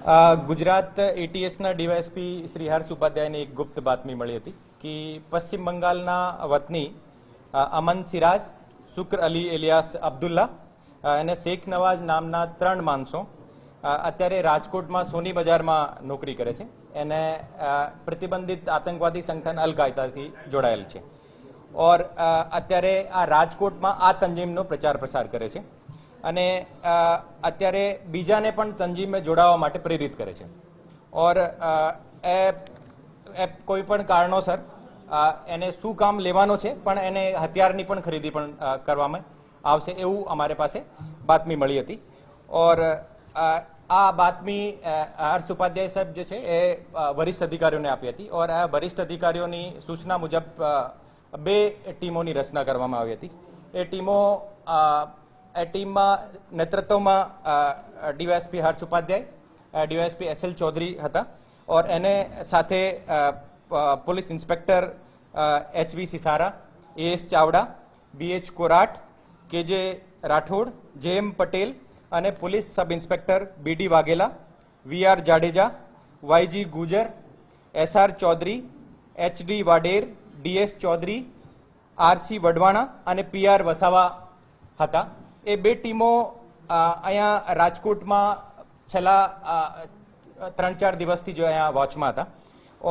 Gujarat એટીએસના DYSP Shri Harsh ઉપાધ્યાયને એક ગુપ્ત બાતમી મળી હતી કે પશ્ચિમ બંગાળના વતની અમન સિરાજ, શુક્ર અલી એલિયાસ અબ્દુલ્લા અને શેખ નવાઝ નામના 3 માણસો અત્યારે રાજકોટમાં સોની બજારમાં નોકરી કરે છે. એને પ્રતિબંધિત આતંકવાદી સંગઠન અલ કાયદાથી જોડાયેલ છે ઓર અત્યારે આ રાજકોટમાં આ તંજીમનો પ્રચાર પ્રસાર કરે છે અને અત્યારે બીજાને પણ તંજીમે જોડાવા માટે પ્રેરિત કરે છે ઓર એ કોઈ પણ કારણોસર એને શું કામ લેવાનો છે પણ એને હથિયારની પણ ખરીદી પણ કરવામાં આવશે એવું અમારે પાસે બાતમી મળી હતી. ઓર આ બાતમી હર્ષ ઉપાધ્યાય સાહેબ જે છે એ વરિષ્ઠ અધિકારીઓને આપી હતી ઓર આ વરિષ્ઠ અધિકારીઓની સૂચના મુજબ 2 ટીમોની રચના કરવામાં આવી હતી. એ ટીમમાં નેતૃત્વમાં ડીવાયએસપી હર્ષ ઉપાધ્યાય, ડીવાયએસપી SL ચૌધરી હતા ઓર એને સાથે police inspector HV Sisara, AS Chavda, BH Korat, KJ Rathod, JM Patel અને police sub inspector BD Vaghela, VR Jadeja, YG Gujar, SR Chaudhary, HD Vader, DS Chaudhary, RC Vadvana અને PR વસાવા હતા. એ 2 ટીમો અહીંયા રાજકોટમાં છેલ્લા 3-4 દિવસથી જો અહીંયા વોચમાં હતા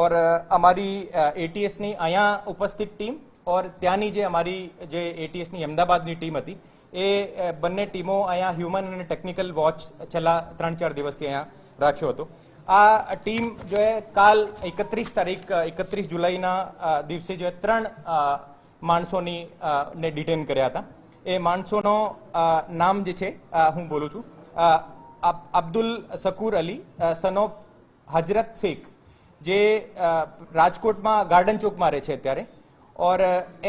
ઓર અમારી એટીએસની અહીંયા ઉપસ્થિત ટીમ ઓર ત્યાંની જે અમારી જે એટીએસની અમદાવાદની ટીમ હતી એ બંને ટીમો અહીંયા હ્યુમન અને ટેકનિકલ વોચ છેલ્લા 3-4 દિવસથી અહીંયા રાખ્યો હતો. આ ટીમ જો એ કાલ 31 જુલાઈના દિવસે જો 3 માણસોની ને ડિટેન કર્યા હતા. એ માણસોનો નામ જે છે હું બોલું છું, અબ્દુલ શકુર અલી સન ઓફ હજરત શેખ, જે રાજકોટમાં ગાર્ડન ચોકમાં રહે છે અત્યારે ઓર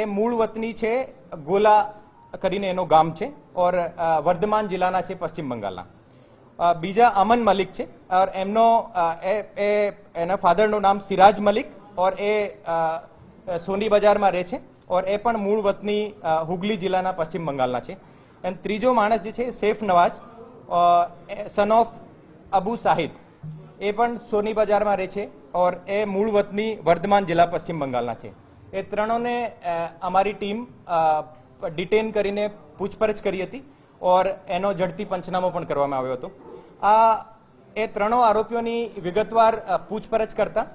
એ મૂળ વતની છે ગોલા કરીને એનું ગામ છે ઓર વર્ધમાન જિલ્લાના છે પશ્ચિમ બંગાળના. બીજા અમન મલિક છે ઓર એના ફાધરનું નામ સિરાજ મલિક ઓર એ સોની બજારમાં રહે છે ઓર એ પણ મૂળ વતની હુગલી જિલ્લાના પશ્ચિમ બંગાળના છે. અને ત્રીજો માણસ જે છે સૈફ નવાઝ સન ઓફ અબુ સાહિદ, એ પણ સોની બજારમાં રહે છે ઓર એ મૂળ વતની વર્ધમાન જિલ્લા પશ્ચિમ બંગાળના છે. એ ત્રણોને અમારી ટીમ ડિટેન કરીને પૂછપરછ કરી હતી ઓર એનો ઝડપી પંચનામો પણ કરવામાં આવ્યો હતો. એ ત્રણો આરોપીઓની વિગતવાર પૂછપરછ કરતા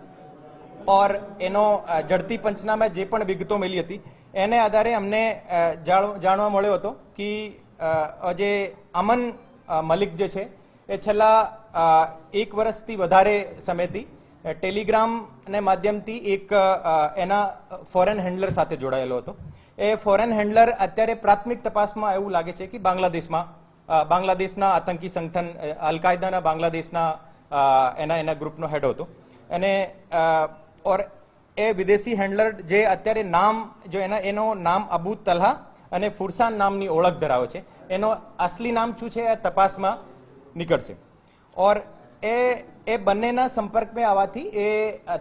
ઓર એનો ઝડપી પંચનામા જે પણ વિગતો મળી હતી એને આધારે અમને જાણવા મળ્યો હતો કે જે અમન મલિક જે છે એ છેલ્લા 1 વર્ષથી વધારે સમયથી ટેલિગ્રામને માધ્યમથી એક એના ફોરેન હેન્ડલર સાથે જોડાયેલો હતો. એ ફોરેન હેન્ડલર અત્યારે પ્રાથમિક તપાસમાં એવું લાગે છે કે બાંગ્લાદેશના આતંકી સંગઠન અલ કાયદાના બાંગ્લાદેશના એના ગ્રુપનો હેડ હતો. અને ઓર એ વિદેશી હેન્ડલર જે અત્યારે નામ જો એનો નામ અબુ તલ્હા અને ફુરસાન નામની ઓળખ ધરાવે છે, એનો અસલી નામ શું છે એ તપાસમાં નીકળશે. ઓર એ બંનેના સંપર્કમાં આવવાથી એ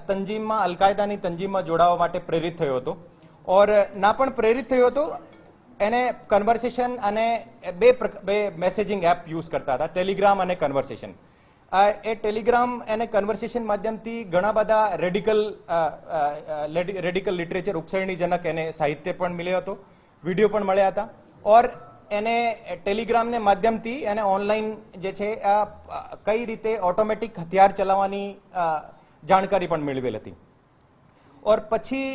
તંજીમમાં અલ કાયદાની તંજીમમાં જોડાવા માટે પ્રેરિત થયો હતો ઓર ના પણ પ્રેરિત થયો હતો, એને કન્વર્સેશન અને બે મેસેજિંગ એપ યુઝ કરતા હતા, ટેલિગ્રામ અને કન્વર્સેશન. એ ટેલિગ્રામ અને કન્વર્સેશન માધ્યમથી ઘણા બધા રેડિકલ લિટરેચર ઉકસળણીજનક એને સાહિત્ય પણ મળ્યો હતો, વિડીયો પણ મળ્યા હતા ઓર એને ટેલિગ્રામને માધ્યમથી એને ઓનલાઈન જે છે કઈ રીતે ઓટોમેટિક હથિયાર ચલાવવાની જાણકારી પણ મેળવેલ હતી. ઓર પછી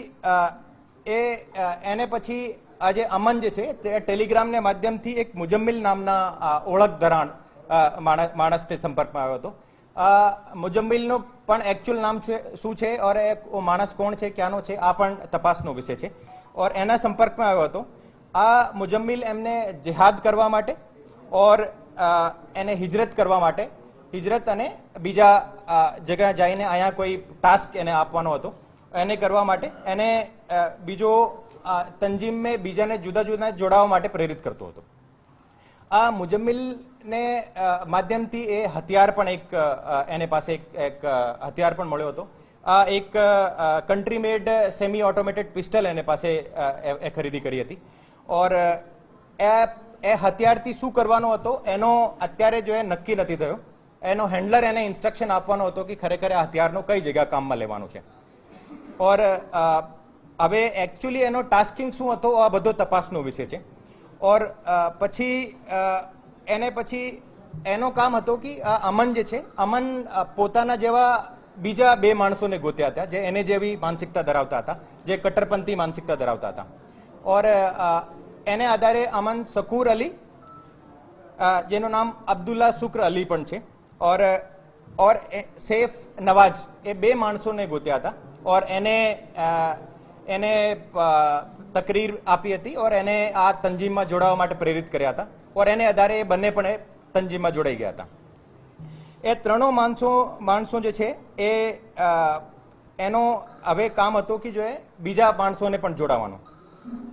એને પછી આજે અમન જે છે તે ટેલિગ્રામને માધ્યમથી એક મુજમ્મિલ નામના ઓળખ ધરાણ માણસ તે સંપર્કમાં આવ્યો હતો. મુજમ્મિલનો પણ એકચ્યુઅલ નામ શું છે ઓર એ માણસ કોણ છે, ક્યાંનો છે, આ પણ તપાસનો વિષય છે ઓર એના સંપર્કમાં આવ્યો હતો. આ મુજમ્મિલ એમને જિહાદ કરવા માટે ઓર એને હિજરત કરવા માટે, હિજરત અને બીજા જગ્યાએ જઈને અહીંયા કોઈ ટાસ્ક એને આપવાનો હતો, એને કરવા માટે એને બીજો તંજીમને બીજાને જુદા જુદા જોડાવા માટે પ્રેરિત કરતો હતો. આ મુજમ્મિલને માધ્યમથી એ હથિયાર પણ એને પાસે એક હથિયાર પણ મળ્યો હતો. આ એક કન્ટ્રી મેડ સેમી ઓટોમેટેડ પિસ્ટલ એને પાસે એ ખરીદી કરી હતી ઓર એ હથિયારથી શું કરવાનો હતો એનો અત્યારે જો એ નક્કી નથી થયો. એનો હેન્ડલર એને ઇન્સ્ટ્રક્શન આપવાનો હતો કે ખરેખર આ હથિયારનો કઈ જગ્યા કામમાં લેવાનો છે. ઓર હવે એકચ્યુઅલી એનો ટાસ્કિંગ શું હતો આ બધો તપાસનો વિષય છે. ઓર પછી એનો કામ હતો કે અમન જે છે, અમન પોતાના જેવા બીજા બે માણસોને ગોત્યા હતા જે એને જેવી માનસિકતા ધરાવતા હતા, જે કટ્ટરપંથી માનસિકતા ધરાવતા હતા. ઓર એને આધારે અમન શકુર અલી, જેનું નામ અબ્દુલ્લા શુક્ર અલી પણ છે, ઓર સૈફ નવાજ, એ બે માણસોને ગોત્યા હતા. ઓર એને તકરીર આપી હતી ઓર એને આ તંજીમમાં જોડાવા માટે પ્રેરિત કર્યા હતા. ઓર એને આધારે એ બંને પણ તંજીમમાં જોડાઈ ગયા હતા. એ ત્રણો માણસો જે છે એનો હવે કામ હતું કે જો બીજા માણસોને પણ જોડાવાનો.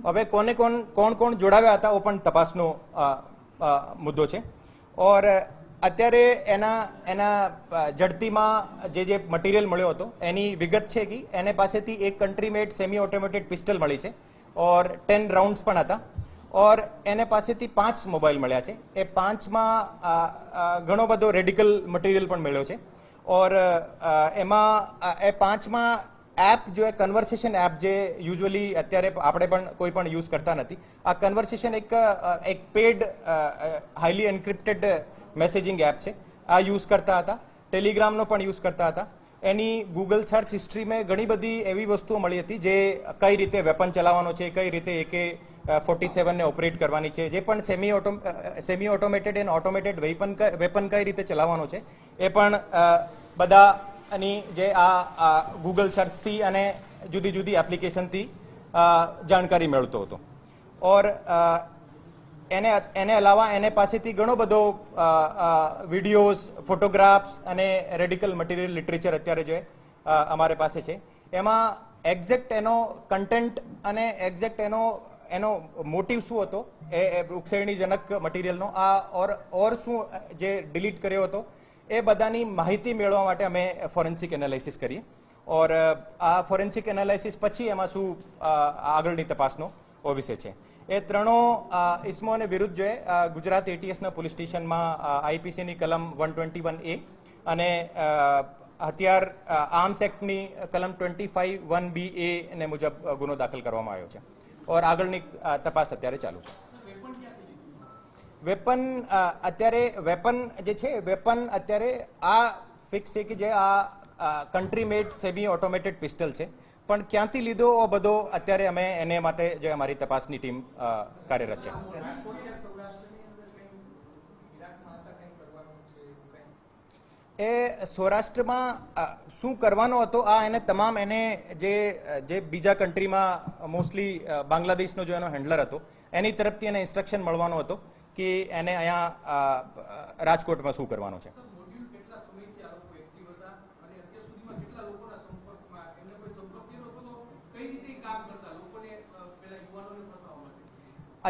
હવે કોણ જોડાવ્યા હતા એ પણ તપાસનો મુદ્દો છે. ઓર અત્યારે એના જડતીમાં જે મટીરિયલ મળ્યો હતો એની વિગત છે કે એને પાસેથી એક કન્ટ્રી મેડ સેમી ઓટોમેટેડ પિસ્ટલ મળી છે ઓર 10 રાઉન્ડ્સ પણ હતા. ઓર એને પાસેથી 5 મોબાઈલ મળ્યા છે. એ 5માં ઘણો બધો રેડિકલ મટીરિયલ પણ મળ્યો છે. ઓર એમાં એ 5માં એપ જો કન્વર્સેશન એપ જે યુઝ્યુઅલી અત્યારે આપણે પણ કોઈ પણ યુઝ કરતા નથી. આ કન્વર્સેશન એક paid highly encrypted messaging app છે. આ યુઝ કરતા હતા. ટેલિગ્રામનો પણ યુઝ કરતા હતા. એની ગૂગલ સર્ચ હિસ્ટ્રીમાં ઘણી બધી એવી વસ્તુઓ મળી હતી જે કઈ રીતે વેપન ચલાવવાનો છે, કઈ રીતે AK-47 ને ઓપરેટ કરવાની છે, જે પણ semi automated and automated weapon કઈ રીતે ચલાવવાનો છે એ પણ બધાની જે આ ગૂગલ સર્ચથી અને જુદી જુદી એપ્લિકેશનથી જાણકારી મેળવતો હતો. ઓર એને અલાવા એને પાસેથી ઘણો બધો વિડીયોઝ, ફોટોગ્રાફ્સ અને રેડિકલ મટીરિયલ લિટરેચર અત્યારે જે અમારે પાસે છે એમાં એક્ઝેક્ટ એનો કન્ટેન્ટ અને એક્ઝેક્ટ એનો મોટિવ શું હતો એ ઉશ્કેરણીજનક મટીરિયલનો ઓર શું જે ડિલીટ કર્યો હતો એ બધાની માહિતી મેળવવા માટે અમે ફોરેન્સિક એનાલિસિસ કરીએ. ઓર આ ફોરેન્સિક એનાલિસિસ પછી એમાં શું આગળની તપાસનો વિષય છે. એ ત્રણો ઇસમોને વિરુદ્ધ જે ગુજરાત ATSના પોલીસ સ્ટેશનમાં IPCની કલમ 121A અને હથિયાર આર્મ્સ એક્ટની કલમ 25(1)BA ને મુજબ ગુનો દાખલ કરવામાં આવ્યો છે. ઓર આગળની તપાસ અત્યારે ચાલુ છે. વેપન અત્યારે આ ફિક્સ છે કે જે આ કન્ટ્રી મેડ સેમી ઓટોમેટેડ પિસ્ટલ છે, પણ ક્યાંથી લીધો એ બધો અત્યારે અમે એને માટે જે અમારી તપાસની ટીમ કાર્યરત છે. એ સૌરાષ્ટ્રમાં શું કરવાનો હતો આ એને તમામ એને જે બીજા કન્ટ્રીમાં મોસ્ટલી બાંગ્લાદેશનો જો એનો હેન્ડલર હતો એની તરફથી એને ઇન્સ્ટ્રક્શન મળવાનો હતો કે એને અહીંયા રાજકોટમાં શું કરવાનો છે.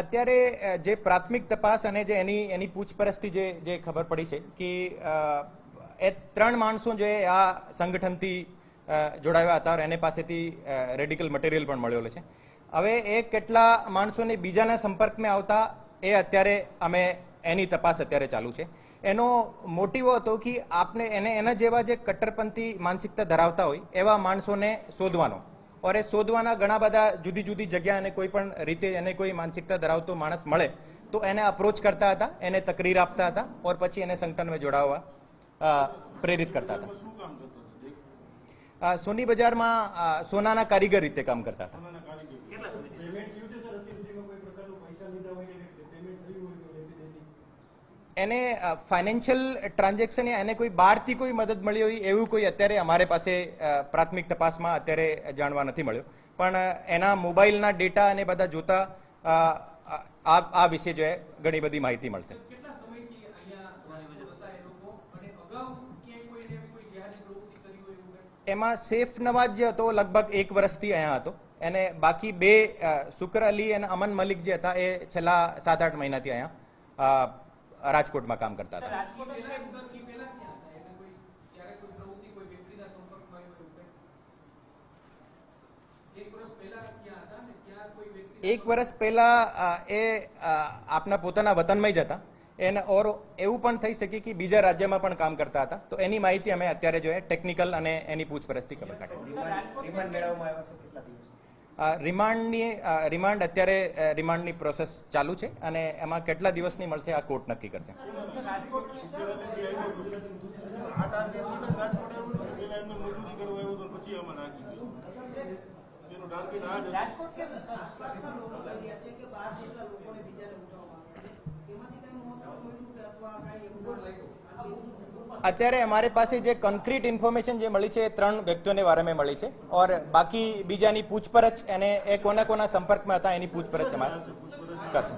અત્યારે જે પ્રાથમિક તપાસ અને જે એની પૂછપરછથી જે ખબર પડી છે કે એ 3 માણસો જે આ સંગઠનથી જોડાયા હતા એને પાસેથી રેડિકલ મટીરિયલ પણ મળેલો છે. હવે એ કેટલા માણસોને બીજાના સંપર્કમાં આવતા એ અત્યારે અમે એની તપાસ અત્યારે ચાલુ છે. એનો મોટિવ હતો કે આપને એના જેવા જે કટ્ટરપંથી માનસિકતા ધરાવતા હોય એવા માણસોને શોધવાનો. ઓર એ શોધવાના ઘણા બધા જુદી જુદી જગ્યા અને કોઈ પણ રીતે એને કોઈ માનસિકતા ધરાવતો માણસ મળે તો એને અપ્રોચ કરતા હતા, એને તકરીર આપતા હતા ઓર પછી એને સંગઠનમાં જોડાવવા પ્રેરિત કરતા હતા. સોની બજારમાં સોનાના કારીગર રીતે કામ કરતા હતા. એને ફાઇનાન્શિયલ ટ્રાન્ઝેક્શન યા એને કોઈ બહારથી કોઈ મદદ મળી હોય એવું કોઈ અત્યારે અમારે પાસે પ્રાથમિક તપાસમાં અત્યારે જાણવા નથી મળ્યો. પણ એના મોબાઈલના ડેટા અને બધા જોતા આ વિશે જો ઘણી બધી માહિતી મળશે. એમાં સૈફ નવાજ જે હતો લગભગ 1 વર્ષથી અહીંયા હતો. એને બાકી 2 શુક્ર અલી અને અમન મલિક જે હતા એ છેલ્લા 7-8 મહિનાથી અહીંયા રાજકોટમાં કામ કરતા હતા. એક વર્ષ પહેલા એ આપના પોતાના વતનમાં જ હતા. એને ઓર એવું પણ થઈ શકે કે બીજા રાજ્યમાં પણ કામ કરતા હતા, તો એની માહિતી અમે અત્યારે જો ટેકનિકલ અને એની પૂછપરછથી ખબર કાઢી. રિમાન્ડ અત્યારે રિમાન્ડની પ્રોસેસ ચાલુ છે અને એમાં કેટલા દિવસની મળશે આ કોર્ટ નક્કી કરશે. અત્યારે અમારી પાસે જે કોન્ક્રીટ ઇન્ફોર્મેશન જે મળી છે એ 3 વ્યક્તિઓને વારમે મળી છે ઓર બાકી બીજાની પૂછપરછ એને એ કોના કોના સંપર્કમાં હતા એની પૂછપરછ અમારે કરશે.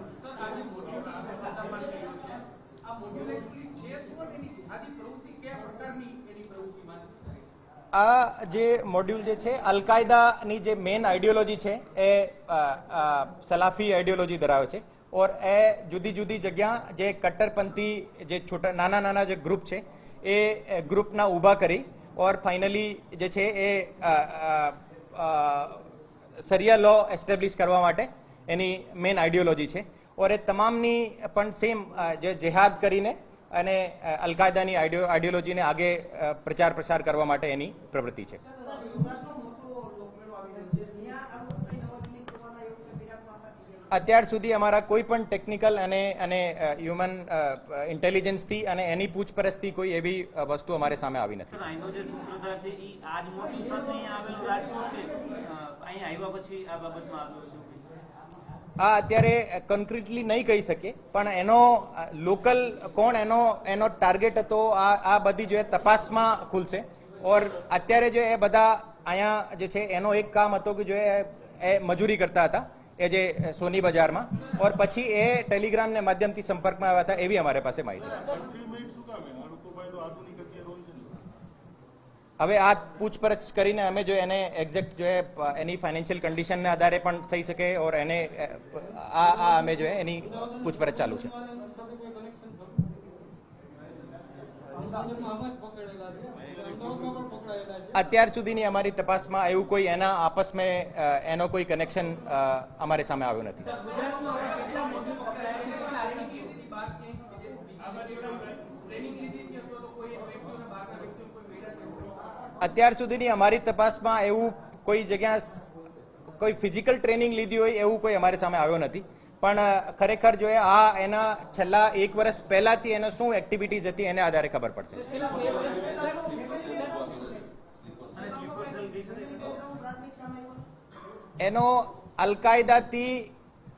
આ જે મોડ્યુલ જે છે અલકાયદાની જે મેઇન આઈડિયોલોજી છે એ સલાફી આઈડિયોલોજી ધરાવે છે ઓર એ જુદી જુદી જગ્યા જે કટ્ટરપંથી જે છોટા નાના નાના જે ગ્રુપ છે એ ગ્રુપના ઊભા કરી ઓર ફાઇનલી જે છે એ સરિયા લો એસ્ટેબ્લિશ કરવા માટે એની મેઇન આઈડિયોલોજી છે ઓર એ તમામની પણ સેમ જે જેહાદ કરીને અને અલકાયદાની આઈડિયોલોજીને આગે પ્રચાર પ્રસાર કરવા માટે એની પ્રવૃત્તિ છે. અત્યાર સુધી અમારા કોઈ પણ ટેકનિકલ અને હ્યુમન ઇન્ટેલિજન્સથી અને એની પૂછપરછથી કોઈ એવી વસ્તુ અમારે સામે આવી નથી. આ અત્યારે કોન્ક્રીટલી નહીં કહી શકીએ, પણ એનો લોકલ કોણ એનો ટાર્ગેટ હતો આ બધી જો તપાસમાં ખુલશે. ઓર અત્યારે જો એ બધા અહીંયા જે છે એનો એક કામ હતો કે જો એ મજૂરી કરતા હતા એ જે સોની બજારમાં ઓર પછી એ ટેલિગ્રામને માધ્યમથી સંપર્કમાં આવ્યા હતા એવી અમારી પાસે માહિતી. હવે આ પૂછપરછ કરીને અમે જો એને એક્ઝેક્ટ જો એની ફાઇનાન્શિયલ કન્ડિશનના આધારે પણ થઈ શકે ઓર એને આ અમે જો એની પૂછપરછ ચાલુ છે. અત્યાર સુધીની અમારી તપાસમાં એવું કોઈ એના આપસમાં એનો કોઈ કનેક્શન અમારે સામે આવ્યો નથી. અત્યાર સુધીની અમારી તપાસમાં એવું કોઈ જગ્યા કોઈ ફિઝિકલ ટ્રેનિંગ લીધી હોય એવું કોઈ અમારી સામે આવ્યો નથી, પણ ખરેખર જો આ એના છેલ્લા 1 વર્ષ પહેલાથી એનો શું એક્ટિવિટીઝ હતી એને આધારે ખબર પડશે. એનો અલકાયદાથી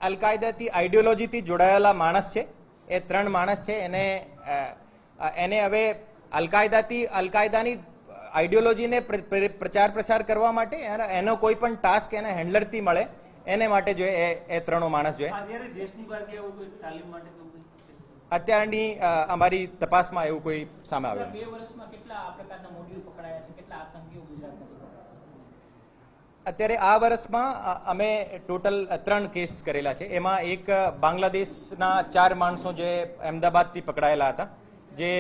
આઈડિયોલોજીથી જોડાયેલા માણસ છે. એ 3 માણસ છે. એને હવે અલકાયદાની આઈડિયોલોજીને પ્રચાર પ્રસાર કરવા માટે એનો કોઈ પણ ટાસ્ક એને હેન્ડલરથી મળે એને માટે જો એ 3 માણસ જોઈએ. અત્યારની અમારી તપાસમાં એવું કોઈ સામે આવ્યું. અત્યારે આ વર્ષમાં અમે ટોટલ 3 કેસ કરેલા છે. એમાં એક બાંગ્લાદેશના 4 માણસો જે અમદાવાદથી પકડાયેલા હતા, જે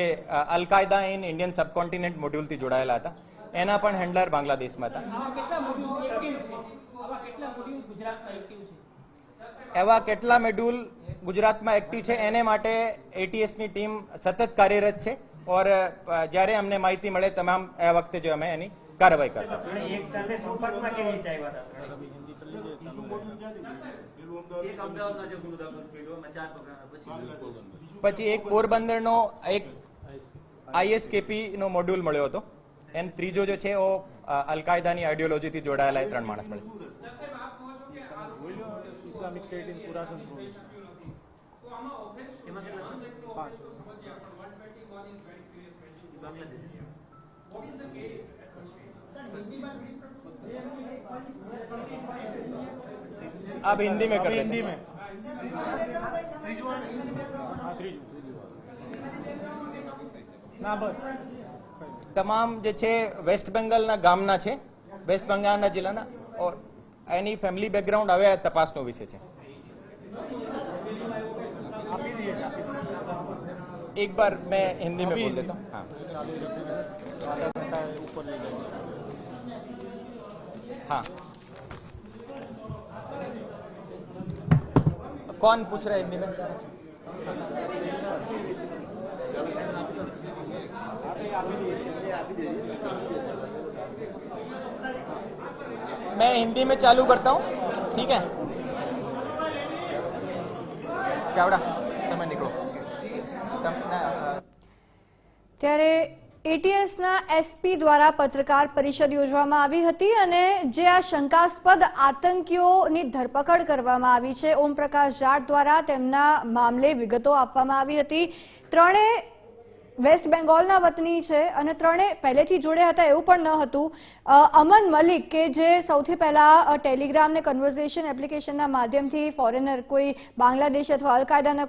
અલકાયદા ઇન ઇન્ડિયન સબકોન્ટિનેન્ટ મોડ્યુલથી જોડાયેલા હતા. એના પણ હેન્ડલર બાંગ્લાદેશમાં હતા. એવા કેટલા મોડ્યુલ ગુજરાતમાં એક્ટિવ છે એને માટે એટીએસની ટીમ સતત કાર્યરત છે ઓર જ્યારે અમને માહિતી મળે તમામ એ વખતે જો અમે એની કાર્યવાહી કરતા. પછી એક પોરબંદરનો એક આઈએસકેપી નો મોડ્યુલ મળ્યો હતો. એન ત્રીજો જો છે वो અલકાયદાની આઈડિયોલોજીથી જોડાયેલા 3 માણસ મળે. ઇસ્લામિક સ્ટેટ ઇન પૂરા आप हिंदी में कर लेते हैं. તમામ જે છે વેસ્ટ બેંગાલના ગામના છે, વેસ્ટ બંગાળના જિલ્લાના ઓર એની ફેમિલી બેકગ્રાઉન્ડ હવે તપાસનો વિષય છે. एक बार मैं हिंदी में बोल देता हूँ. हाँ हाँ कौन पूछ रहा है हिंदी में? मैं हिंदी में चालू करता हूँ, ठीक है। चावड़ा તમે નીકળો। ત્યારે એટીએસના એસપી દ્વારા પત્રકાર પરિષદ યોજવામાં આવી હતી અને જે આ શંકાસ્પદ આતંકીઓની ધરપકડ કરવામાં આવી છે, ઓમ પ્રકાશ જાટ દ્વારા તેમના મામલે વિગતો આપવામાં આવી હતી। ત્રણેય વેસ્ટ બેંગોલના વતની છે અને ત્રણે પહેલેથી જોડે હતા એવું પણ ન હતું। અમન મલિક કે જે સૌથી પહેલા ટેલિગ્રામ ને કન્વર્ઝેશન એપ્લિકેશનના માધ્યમથી ફોરેનર કોઈ બાંગ્લાદેશ અથવા અલકાયદાના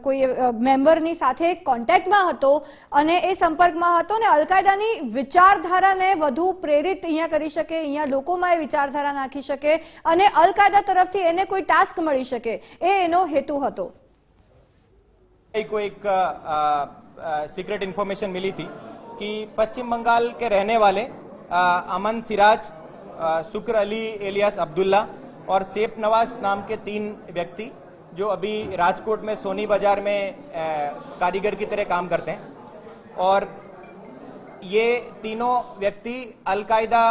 કોઈ મેમ્બરની સાથે કોન્ટેક્ટમાં હતો અને એ સંપર્કમાં હતો ને અલકાયદાની વિચારધારાને વધુ પ્રેરિત અહીંયા કરી શકે, અહીંયા લોકોમાં એ વિચારધારા નાખી શકે અને અલકાયદા તરફથી એને કોઈ ટાસ્ક મળી શકે, એ એનો હેતુ હતો। को एक सीक्रेट इन्फॉर्मेशन मिली थी कि पश्चिम बंगाल के रहने वाले अमन सिराज, शुक्र अली एलियास अब्दुल्ला और सेफ नवाज नाम के 3 व्यक्ति जो अभी राजकोट में सोनी बाजार में कारीगर की तरह काम करते हैं, और ये तीनों व्यक्ति अलकायदा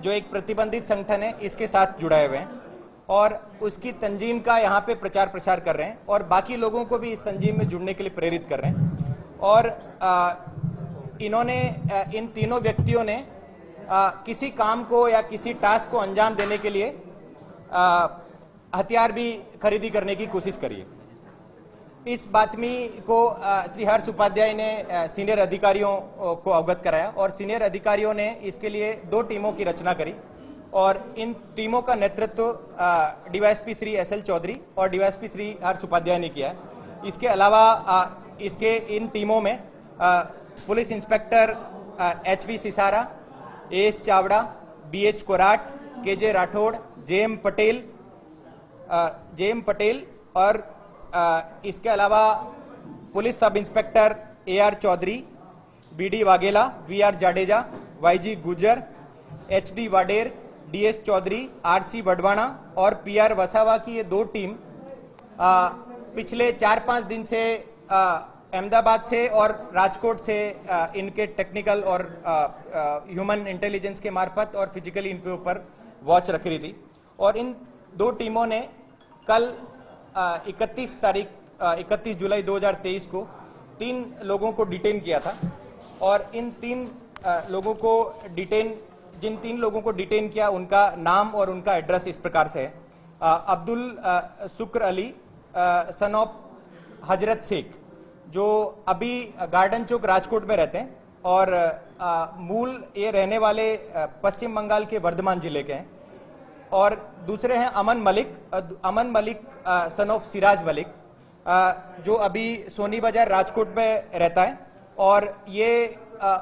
जो एक प्रतिबंधित संगठन है इसके साथ जुड़े हुए हैं और उसकी तंजीम का यहाँ पे प्रचार प्रसार कर रहे हैं और बाकी लोगों को भी इस तंजीम में जुड़ने के लिए प्रेरित कर रहे हैं। और इन्होंने इन तीनों व्यक्तियों ने किसी काम को या किसी टास्क को अंजाम देने के लिए हथियार भी खरीदी करने की कोशिश करी है। इस बातमी को श्री हर्ष उपाध्याय ने सीनियर अधिकारियों को अवगत कराया और सीनियर अधिकारियों ने इसके लिए 2 टीमों की रचना करी और इन टीमों का नेतृत्व डीवाईएसपी श्री एसएल चौधरी और डीवाईएसपी श्री हर्ष उपाध्याय ने किया है। इसके अलावा इसके इन टीमों में police inspector HB Sisara, AS Chavda, BH Korat, KJ Rathore, JM Patel और इसके अलावा police sub inspector AR Chaudhary, BD Vaghela, VR Jadeja, YG Gujar, HD Vader, DS Chaudhary, RC Vadvana और पीआर वसावा की ये 2 टीम पिछले 4-5 दिन से अहमदाबाद से और राजकोट से इनके टेक्निकल और ह्यूमन इंटेलिजेंस के मार्फत और फिजिकली इन पे ऊपर वॉच रख रही थी। और इन 2 टीमों ने कल 31 जुलाई 2023 को 3 लोगों को डिटेन किया था और इन 3 लोगों को जिन 3 लोगों को डिटेन किया उनका नाम और उनका एड्रेस इस प्रकार से है। अब्दुल शुक्र अली सन ऑफ हजरत शेख जो अभी गार्डन चौक राजकोट में रहते हैं और मूल ये रहने वाले पश्चिम बंगाल के वर्धमान जिले के हैं। और दूसरे हैं अमन मलिक सन ऑफ सिराज मलिक जो अभी सोनी बाजार राजकोट में रहता है और ये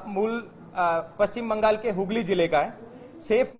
मूल पश्चिम बंगाल के हुगली जिले का है। सेफ